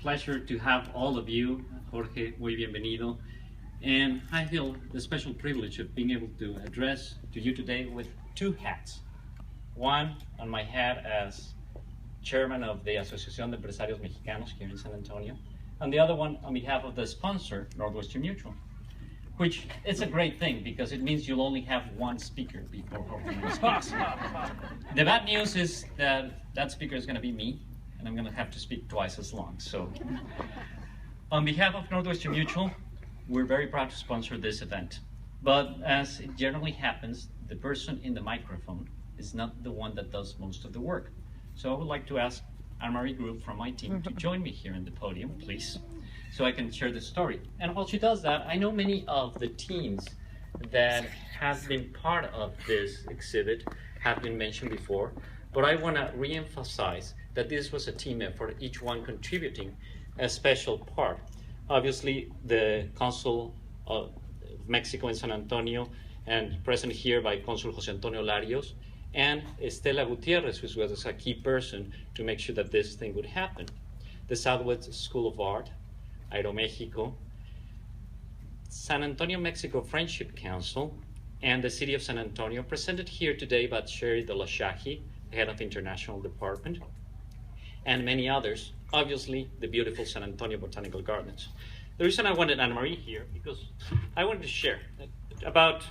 pleasure to have all of you. Jorge, muy bienvenido. And I feel the special privilege of being able to address to you today with two hats. One on my hat as chairman of the Asociación de Empresarios Mexicanos here in San Antonio, and the other one on behalf of the sponsor, Northwestern Mutual, which is a great thing because it means you'll only have one speaker before Jorge speaks. The bad news is that that speaker is going to be me, and I'm going to have to speak twice as long. So, on behalf of Northwestern Mutual, we're very proud to sponsor this event. But as it generally happens, the person in the microphone is not the one that does most of the work. So I would like to ask Marin Group from my team to join me here in the podium, please, so I can share the story. And while she does that, I know many of the teams that have been part of this exhibit have been mentioned before, but I want to re-emphasize that this was a team effort, each one contributing a special part. Obviously, the Consul of Mexico in San Antonio, and present here by Consul Jose Antonio Larios, and Estela Gutierrez, who was a key person to make sure that this thing would happen. The Southwest School of Art, Aeromexico, San Antonio, Mexico Friendship Council, and the City of San Antonio, presented here today by Sherry de la Shahi, head of International Department, and many others, obviously the beautiful San Antonio Botanical Gardens. The reason I wanted Anne-Marie here, because I wanted to share that about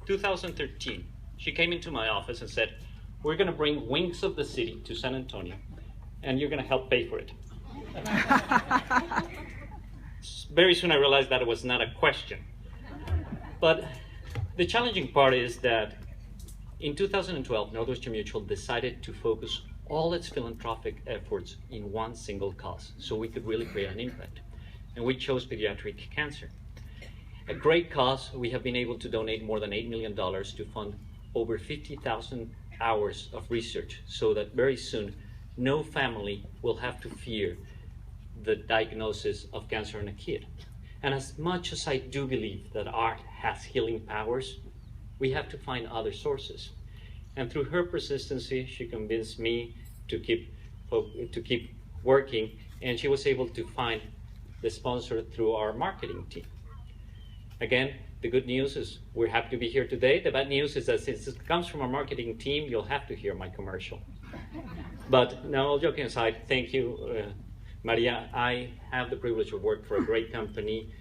2013, she came into my office and said, we're going to bring Wings of the City to San Antonio, and you're going to help pay for it. Very soon I realized that it was not a question. But the challenging part is that in 2012, Northwestern Mutual decided to focus all its philanthropic efforts in one single cause, so we could really create an impact. And we chose pediatric cancer. A great cause. We have been able to donate more than $8 million to fund over 50,000 hours of research, so that very soon no family will have to fear the diagnosis of cancer in a kid. And as much as I do believe that art has healing powers, we have to find other sources. And through her persistency, she convinced me to keep working, and she was able to find the sponsor through our marketing team. Again, the good news is we're happy to be here today. The bad news is that since it comes from our marketing team, you'll have to hear my commercial. But now, all joking aside, thank you, Maria. I have the privilege of working for a great company,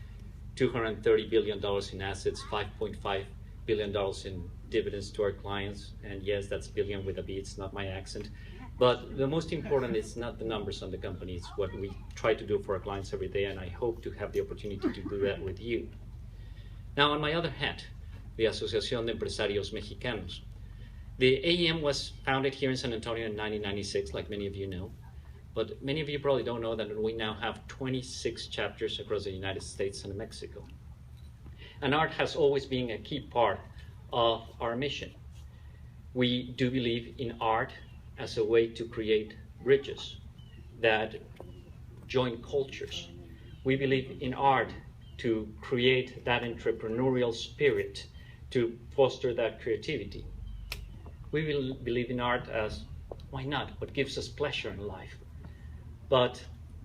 $230 billion in assets, $5.5 billion in dividends to our clients. And yes, that's billion with a B, it's not my accent. But the most important is not the numbers on the company, it's what we try to do for our clients every day, and I hope to have the opportunity to do that with you. Now, on my other hat, the Asociación de Empresarios Mexicanos. The AEM was founded here in San Antonio in 1996, like many of you know. But many of you probably don't know that we now have 26 chapters across the United States and Mexico. And art has always been a key part of our mission. We do believe in art as a way to create bridges that join cultures. We believe in art to create that entrepreneurial spirit, to foster that creativity. We believe in art as, why not, what gives us pleasure in life. But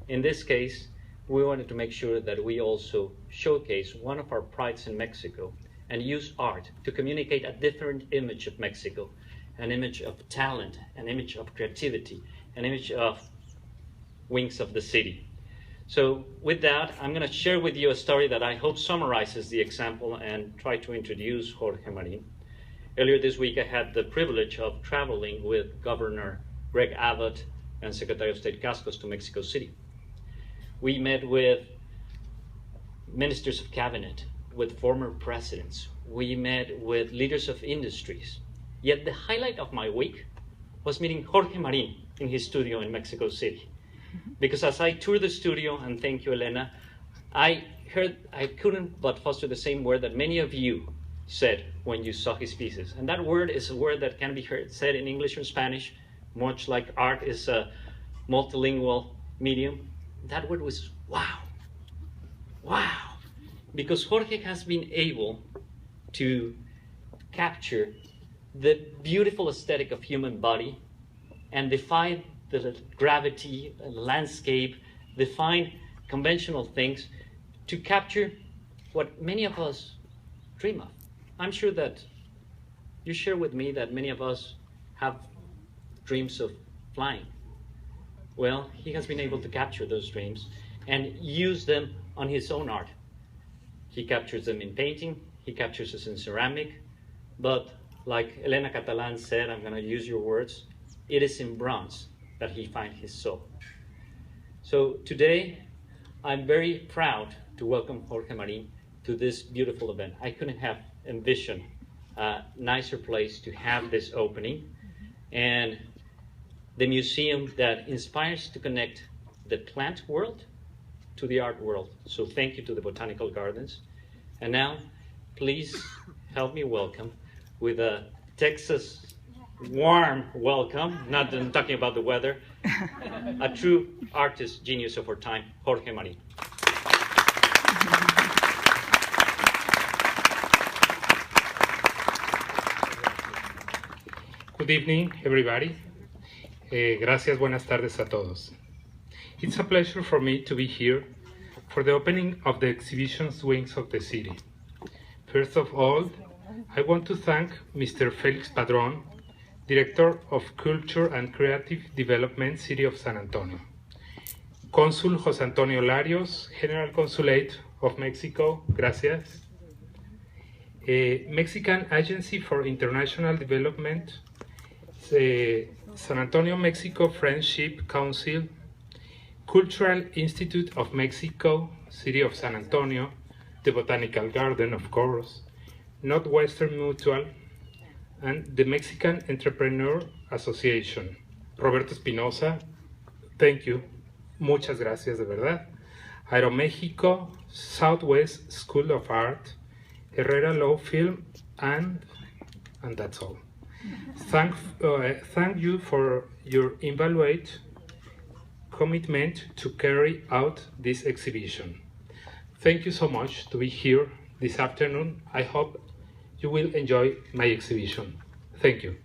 in this case, we wanted to make sure that we also showcase one of our prides in Mexico and use art to communicate a different image of Mexico, an image of talent, an image of creativity, an image of Wings of the City. So with that, I'm going to share with you a story that I hope summarizes the example and try to introduce Jorge Marin. Earlier this week, I had the privilege of traveling with Governor Greg Abbott and Secretary of State Cascos to Mexico City. We met with ministers of cabinet, with former presidents. We met with leaders of industries. Yet the highlight of my week was meeting Jorge Marin in his studio in Mexico City. Because as I toured the studio, and thank you, Elena, I couldn't but foster the same word that many of you said when you saw his pieces. And that word is a word that can be said in English or Spanish, much like art is a multilingual medium. That word was wow. Wow. Because Jorge has been able to capture the beautiful aesthetic of human body and defy the gravity, landscape, define conventional things to capture what many of us dream of. I'm sure that you share with me that many of us have dreams of flying. Well, he has been able to capture those dreams and use them on his own art. He captures them in painting, he captures them in ceramic, but like Elena Catalan said, I'm going to use your words, it is in bronze that he finds his soul. So today, I'm very proud to welcome Jorge Marin to this beautiful event. I couldn't have envisioned a nicer place to have this opening, and the museum that inspires to connect the plant world to the art world. So thank you to the Botanical Gardens. And now, please help me welcome with a Texas warm welcome, not talking about the weather, a true artist genius of our time, Jorge Marin. Good evening, everybody. Gracias, buenas tardes a todos. It's a pleasure for me to be here for the opening of the exhibition's Wings of the City. First of all, I want to thank Mr. Felix Padron, Director of Culture and Creative Development, City of San Antonio, Consul José Antonio Larios, General Consulate of Mexico, gracias, Mexican Agency for International Development, San Antonio, Mexico Friendship Council, Cultural Institute of Mexico, City of San Antonio, the Botanical Garden, of course, Northwestern Mutual, and the Mexican Entrepreneur Association. Roberto Espinosa, thank you, muchas gracias de verdad. Aeroméxico, Southwest School of Art, Herrera Law Film, and that's all. Thank you for your invaluable commitment to carry out this exhibition. Thank you so much to be here this afternoon. I hope you will enjoy my exhibition. Thank you.